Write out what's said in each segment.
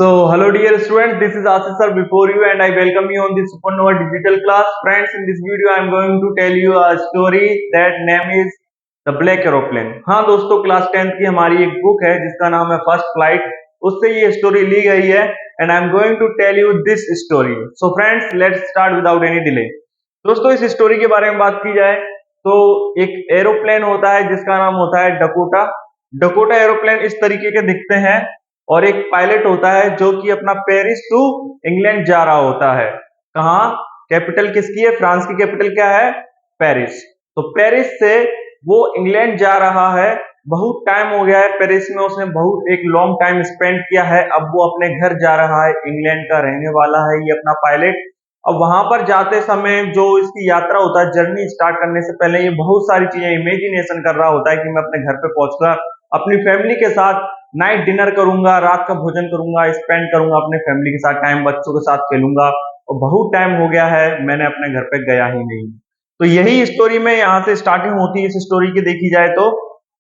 Hello dear students, this is Ashish sir before you and I welcome you on this Supernova digital class. Friends, in this video I am going to tell you a story that name is The Black Aeroplane. हाँ दोस्तों, class 10th की हमारी एक book है जिसका नाम है first flight, उससे ये स्टोरी ली गई है and I am going to tell you this story. So friends, let's start without any delay. दोस्तों, इस स्टोरी के बारे में बात की जाए तो एक एरोप्लेन होता है जिसका नाम होता है डकोटा. डकोटा एरोप्लेन इस तरीके के दिखते हैं और एक पायलट होता है जो कि अपना पेरिस टू इंग्लैंड जा रहा होता है. कहाँ? कैपिटल किसकी है? फ्रांस की कैपिटल क्या है? पेरिस. तो पेरिस से वो इंग्लैंड जा रहा है. बहुत टाइम हो गया है पेरिस में, उसने बहुत एक लॉन्ग टाइम स्पेंड किया है. अब वो अपने घर जा रहा है, इंग्लैंड का रहने वाला है ये अपना पायलट. अब वहां पर जाते समय जो इसकी यात्रा होता है, जर्नी स्टार्ट करने से पहले ये बहुत सारी चीजें इमेजिनेशन कर रहा होता है कि मैं अपने घर पे पहुंचकर अपनी फैमिली के साथ नाइट डिनर करूंगा, रात का भोजन करूंगा, स्पेंड करूंगा अपने फैमिली के साथ टाइम, बच्चों के साथ खेलूंगा. और बहुत टाइम हो गया है मैंने अपने घर पे गया ही नहीं. तो यही स्टोरी में यहाँ से स्टार्टिंग होती है इस स्टोरी की देखी जाए तो.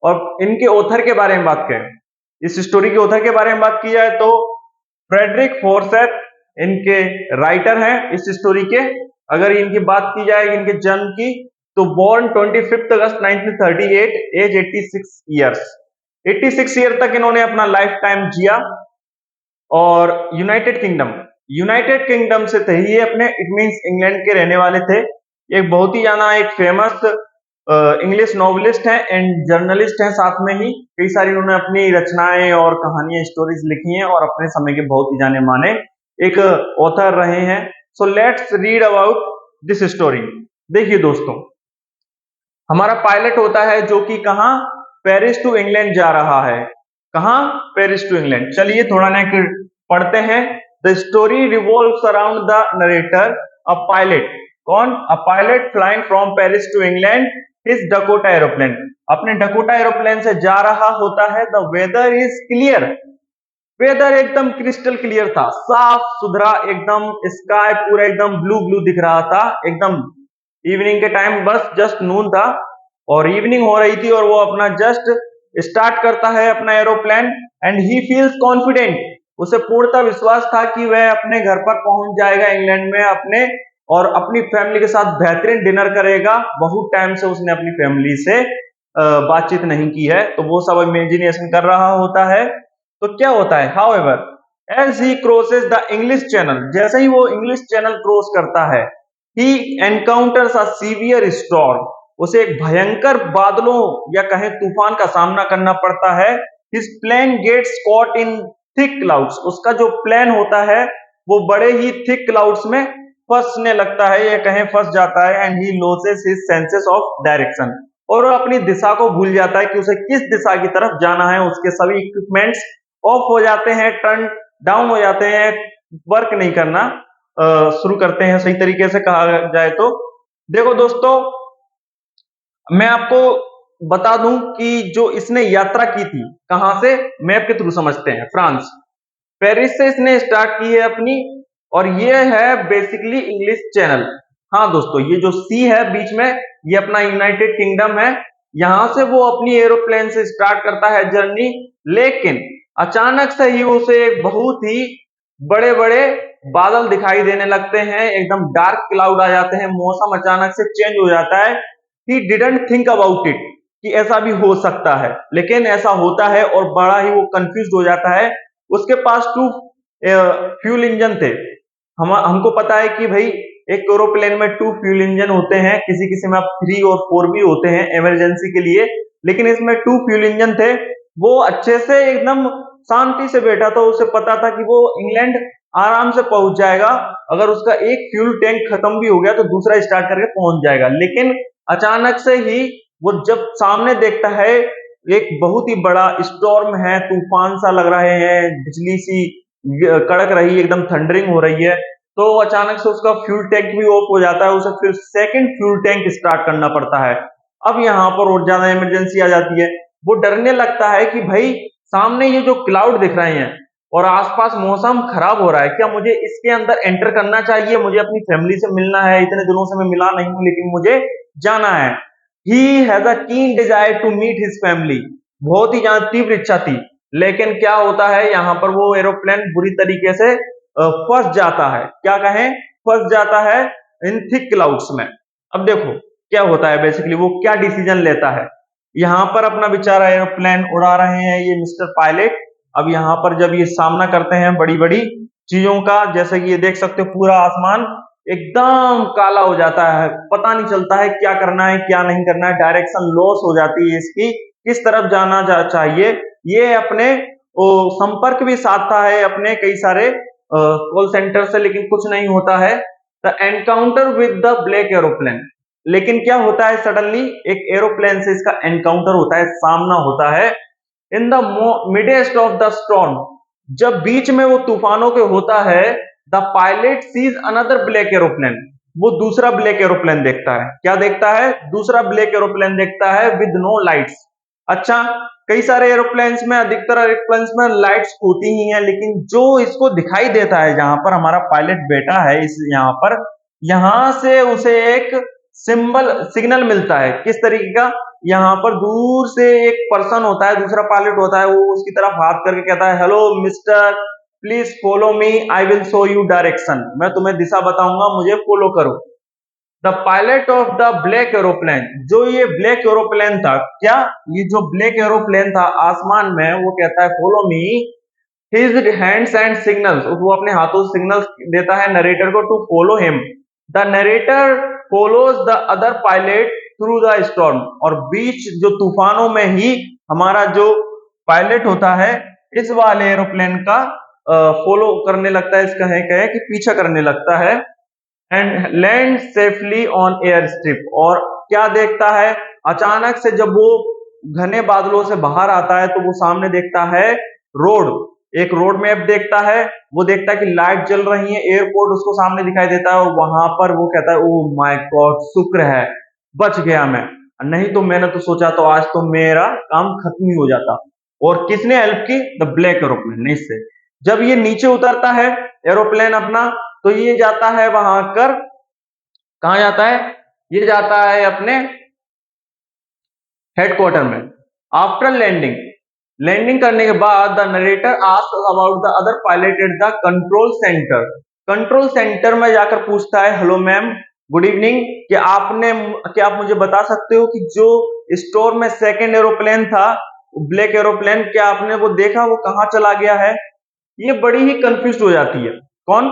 और इनके ऑथर के बारे में बात करें, इस स्टोरी के ऑथर के बारे में बात की जाए तो फ्रेडरिक फोर्सेट इनके राइटर हैं इस स्टोरी के. अगर इनकी बात की जाए इनके जन्म की, तो बॉर्न 25 अगस्त 1938, एज 86 ईयर्स. 86 ईयर तक इन्होंने अपना लाइफ टाइम जिया. और यूनाइटेड किंगडम से थे ये अपने, इट मींस इंग्लैंड के रहने वाले थे. एक बहुत ही जाना एक फेमस इंग्लिश नॉवलिस्ट हैं एंड जर्नलिस्ट हैं. साथ में ही कई सारी उन्होंने अपनी रचनाएं और कहानियां, स्टोरीज लिखी हैं और अपने समय के बहुत ही जाने माने एक ऑथर रहे हैं. So let's read about this story. देखिए दोस्तों, हमारा पायलट होता है जो कि कहाँ? पेरिस टू इंग्लैंड जा रहा है. कहाँ? Paris to England. चलिए थोड़ा ना पढ़ते हैं. The story revolves around the narrator, a pilot. कौन? A pilot flying from Paris to England his Dakota aeroplane. अपने डकोटा एरोप्लेन से जा रहा होता है. The weather is clear. Weather एकदम क्रिस्टल क्लियर था, साफ सुथरा एकदम. स्काई पूरा एकदम ब्लू ब्लू दिख रहा था एकदम. इवनिंग के टाइम बस जस्ट नून था और इवनिंग हो रही थी और वो अपना जस्ट स्टार्ट करता है अपना aeroplane and he feels confident. उसे पूर्णतः विश्वास था कि वह अपने घर पर पहुंच जाएगा इंग्लैंड में अपने, और अपनी फैमिली के साथ बेहतरीन डिनर करेगा. बहुत टाइम से उसने अपनी फैमिली से बातचीत नहीं की है, तो वो सब इमेजिनेशन कर रहा होता है. तो क्या होता है? However as he crosses the English channel, जैसे ही वो इंग्लिश चैनल क्रॉस करता है, he encounters a severe storm. उसे एक भयंकर बादलों या कहें तूफान का सामना करना पड़ता है. His plane gets caught in thick clouds. उसका जो प्लेन होता है वो बड़े ही थिक क्लाउड्स में फंसने लगता है या कहें फंस जाता है. And he losses his senses of direction. और वो अपनी दिशा को भूल जाता है कि उसे किस दिशा की तरफ जाना है. उसके सभी इक्विपमेंट्स ऑफ हो जाते हैं, टर्न डाउन हो जाते हैं, वर्क नहीं करना शुरू करते हैं सही तरीके से कहा जाए तो. देखो दोस्तों, मैं आपको बता दूं कि जो इसने यात्रा की थी कहां से, मैप के थ्रू समझते हैं. फ्रांस, पेरिस से इसने स्टार्ट की है अपनी, और ये है बेसिकली इंग्लिश चैनल. हाँ दोस्तों, ये जो सी है बीच में, ये अपना यूनाइटेड किंगडम है. यहां से वो अपनी एरोप्लेन से स्टार्ट करता है जर्नी. लेकिन अचानक से ही उसे बहुत ही बड़े बड़े बादल दिखाई देने लगते हैं. एकदम डार्क क्लाउड आ जाते हैं, मौसम अचानक से चेंज हो जाता है. He didn't think about it कि ऐसा भी हो सकता है, लेकिन ऐसा होता है और बड़ा ही वो कंफ्यूज हो जाता है. उसके पास 2 फ्यूल इंजन थे. हमको पता है कि भाई एक एरोप्लेन में 2 फ्यूल इंजन होते हैं, किसी किसी में 3 और 4 भी होते हैं इमरजेंसी के लिए, लेकिन इसमें 2 फ्यूल इंजन थे. वो अच्छे से एकदम शांति से बैठा था. उसे पता था कि वो इंग्लैंड आराम से पहुंच जाएगा. अगर उसका एक फ्यूल टैंक खत्म भी हो गया तो दूसरा स्टार्ट करके पहुंच जाएगा. लेकिन अचानक से ही वो जब सामने देखता है, एक बहुत ही बड़ा स्टॉर्म है, तूफान सा लग रहे हैं, बिजली सी कड़क रही है, एकदम थंडरिंग हो रही है. तो अचानक से उसका फ्यूल टैंक भी ऑफ हो जाता है. उसे फिर सेकंड फ्यूल टैंक स्टार्ट करना पड़ता है. अब यहाँ पर और ज्यादा इमरजेंसी आ जाती है. वो डरने लगता है कि भाई सामने ये जो क्लाउड दिख रहे हैं और आसपास मौसम खराब हो रहा है, क्या मुझे इसके अंदर एंटर करना चाहिए? मुझे अपनी फैमिली से मिलना है, इतने दिनों से मैं मिला नहीं हूं, लेकिन मुझे जाना है. ही has a keen desire to meet his family. बहुत ही ज्यादा तीव्र इच्छा थी लेकिन क्या होता है यहाँ पर वो एरोप्लेन बुरी तरीके से फंस जाता है, क्या कहें, फंस जाता है इन थिक क्लाउड्स में। अब देखो क्या होता है, बेसिकली वो क्या डिसीजन लेता है। यहाँ पर अपना बेचारा एरोप्लेन उड़ा रहे हैं ये मिस्टर पायलट। अब यहाँ पर जब ये सामना करते हैं बड़ी बड़ी चीजों का, जैसे कि ये देख सकते हो पूरा आसमान एकदम काला हो जाता है, पता नहीं चलता है क्या करना है क्या नहीं करना है, डायरेक्शन लॉस हो जाती है इसकी, किस तरफ जाना चाहिए। ये अपने संपर्क भी साधता है अपने कई सारे कॉल सेंटर से, लेकिन कुछ नहीं होता है। The encounter with the black aeroplane, लेकिन क्या होता है सडनली एक एरोप्लेन से इसका एनकाउंटर होता है, सामना होता है in the midst of the storm. जब बीच में वो तूफानों के होता है, the pilot sees another black aeroplane, वो दूसरा ब्लैक एरोप्लेन देखता है। क्या देखता है? दूसरा ब्लैक एरोप्लेन देखता है विद नो लाइट्स। अच्छा, कई सारे एरोप्लेन्स में, अधिकतर एरोप्लेन्स में लाइट्स होती ही हैं, लेकिन जो इसको दिखाई देता है जहां पर हमारा पायलट बैठा है इस यहाँ पर, यहां से उसे एक सिग्नल मिलता है। किस तरीके का? यहाँ पर दूर से एक पर्सन होता है, दूसरा पायलट होता है, वो उसकी तरफ हाथ करके कहता है, hello mister, please follow me, I will show you direction, मैं तुम्हें दिशा बताऊंगा, मुझे फॉलो करो। The pilot of the black aeroplane, जो ये ब्लैक एरोप्लेन था, क्या ये जो ब्लैक एरोप्लेन था आसमान में, वो कहता है follow me, his hands and signals, वो अपने हाथों से सिग्नल्स देता है नरेटर को to follow him. The narrator follows the other pilot through the storm, और बीच जो तूफानों में ही हमारा जो पायलट होता है इस वाले एरोप्लेन का फॉलो करने लगता है, इसका है कहे कि पीछा करने लगता है, and land safely on air strip. और क्या देखता है, अचानक से जब वो घने बादलों से बाहर आता है तो वो सामने देखता है रोड, एक रोड मैप देखता है, वो देखता है कि लाइट जल रही है, एयरपोर्ट उसको सामने दिखाई देता है, और वहां पर वो कहता है ओह माय गॉड, शुक्र है बच गया मैं, नहीं तो मैंने तो सोचा तो आज तो मेरा काम खत्म ही हो जाता। और किसने हेल्प की? द ब्लैक एरोप्लेन ने इससे। जब ये नीचे उतरता है एरोप्लेन अपना, तो ये जाता है वहां कर, कहा जाता है, ये जाता है अपने हेडक्वार्टर में। आफ्टर लैंडिंग, लैंडिंग करने के बाद the narrator asks about the other pilot at the control centre. Control centre में जाकर पूछता है, हेलो मैम, गुड इवनिंग, क्या आप मुझे बता सकते हो कि जो स्टोर में सेकंड एरोप्लेन था, ब्लैक एरोप्लेन, क्या आपने वो देखा, वो कहाँ चला गया है? ये बड़ी ही कंफ्यूज हो जाती है। कौन?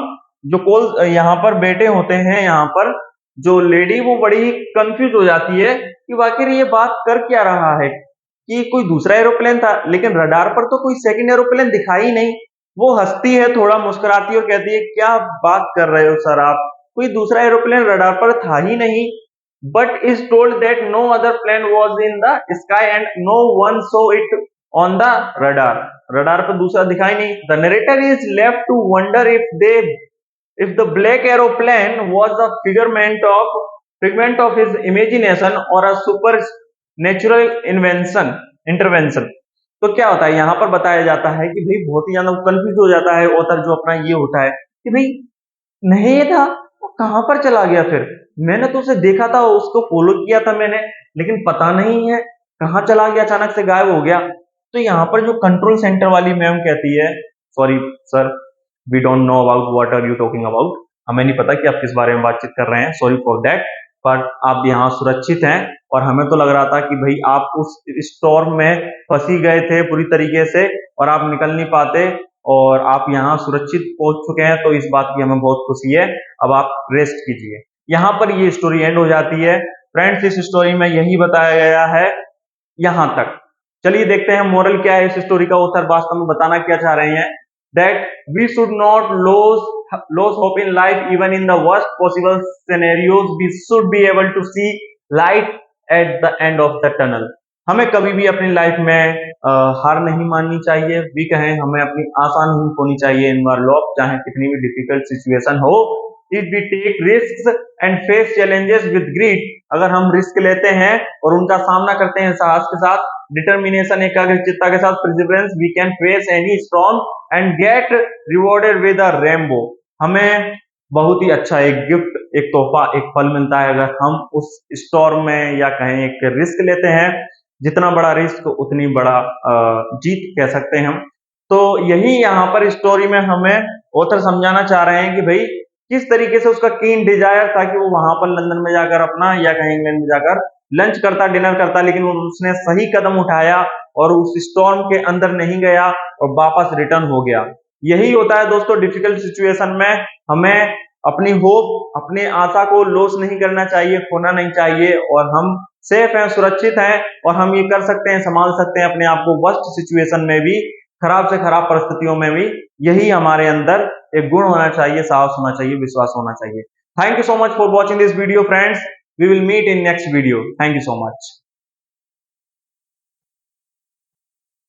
जो कॉल यहाँ पर बैठे होते हैं, यहाँ पर जो लेडी, वो बड़ी ही कंफ्यूज हो जाती है कि आखिर ये बात कर क्या रहा है, कि कोई दूसरा एरोप्लेन था, लेकिन रडार पर तो कोई सेकंड एरोप्लेन दिखा ही नहीं। वो हंसती है, थोड़ा मुस्कुराती है और कहती है, क्या बात कर रहे हो सर आप, कोई दूसरा एरोप्लेन रडार पर था ही नहीं। But is told that no other plane was in the sky and no one saw it on the radar. Radar पर दूसरा दिखाई नहीं। The narrator is left to wonder if the black aeroplane was a figment of his imagination or a supernatural intervention। तो क्या होता है यहाँ पर बताया जाता है कि भाई बहुत ही ज्यादा कंफ्यूज हो जाता है ऑथर, जो अपना ये होता है कि भाई नहीं ये था, वो कहां पर चला गया, फिर मैंने तो उसे देखा था, उसको फॉलो किया था मैंने, लेकिन पता नहीं है कहां चला गया, अचानक से गायब हो गया। तो यहाँ पर जो कंट्रोल सेंटर वाली मैम कहती है, sorry sir, we don't know about what are you talking about, हमें नहीं पता कि आप किस बारे में बातचीत कर रहे हैं, सॉरी फॉर दैट, पर आप यहाँ सुरक्षित हैं, और हमें तो लग रहा था कि भाई आप उस स्टॉर्म में फंसी गए थे पूरी तरीके से और आप निकल नहीं पाते, और आप यहाँ सुरक्षित पहुंच चुके हैं, तो इस बात की हमें बहुत खुशी है, अब आप रेस्ट कीजिए। यहाँ पर ये स्टोरी एंड हो जाती है। फ्रेंड्स, इस स्टोरी में यही बताया गया है यहां तक। चलिए देखते हैं मोरल क्या है इस स्टोरी का, ऑथर वास्तव में बताना क्या चाह रहे हैं। That we should not lose hope in life, even in the worst possible scenarios we should be able to see light at the end of the tunnel। हमें कभी भी अपनी लाइफ में हार नहीं माननी चाहिए, भी कहें हमें अपनी आशा नहीं खोनी चाहिए इन लॉफ, चाहे कितनी भी डिफिकल्ट सिचुएशन हो। If we take risk and face challenges with greed, अगर हम रिस्क लेते हैं और उनका सामना करते हैं साहस के साथ, डिटर्मिनेशन, एकाग्रचित्ता के साथ, perseverance, we can face any storm and get rewarded with a rainbow. हमें बहुत ही अच्छा एक गिफ्ट, एक तोहफा, एक फल मिलता है अगर हम उस स्टॉर्म में या कहें एक रिस्क लेते हैं, जितना बड़ा रिस्क उतनी बड़ा जीत कह सकते हैं हम। तो यही यहाँ पर स्टोरी में हमें ऑथर समझाना चाह रहे हैं कि भाई किस तरीके से उसका कीन डिजायर था कि वो वहां पर लंदन में जाकर अपना या कहीं इंग्लैंड में जाकर लंच करता, डिनर करता, लेकिन उसने सही कदम उठाया और उस स्टॉर्म के अंदर नहीं गया और वापस रिटर्न हो गया। यही होता है दोस्तों, डिफिकल्ट सिचुएशन में हमें अपनी होप, अपनी आशा को लॉस नहीं करना चाहिए, खोना नहीं चाहिए, और हम सेफ हैं, सुरक्षित हैं, और हम ये कर सकते हैं, संभाल सकते हैं अपने आप को वर्स्ट सिचुएशन में भी, खराब से खराब परिस्थितियों में भी। यही हमारे अंदर एक गुण होना चाहिए, साहस होना चाहिए, विश्वास होना चाहिए। Thank you so much for watching this video friends. We will meet in next video. Thank you so much.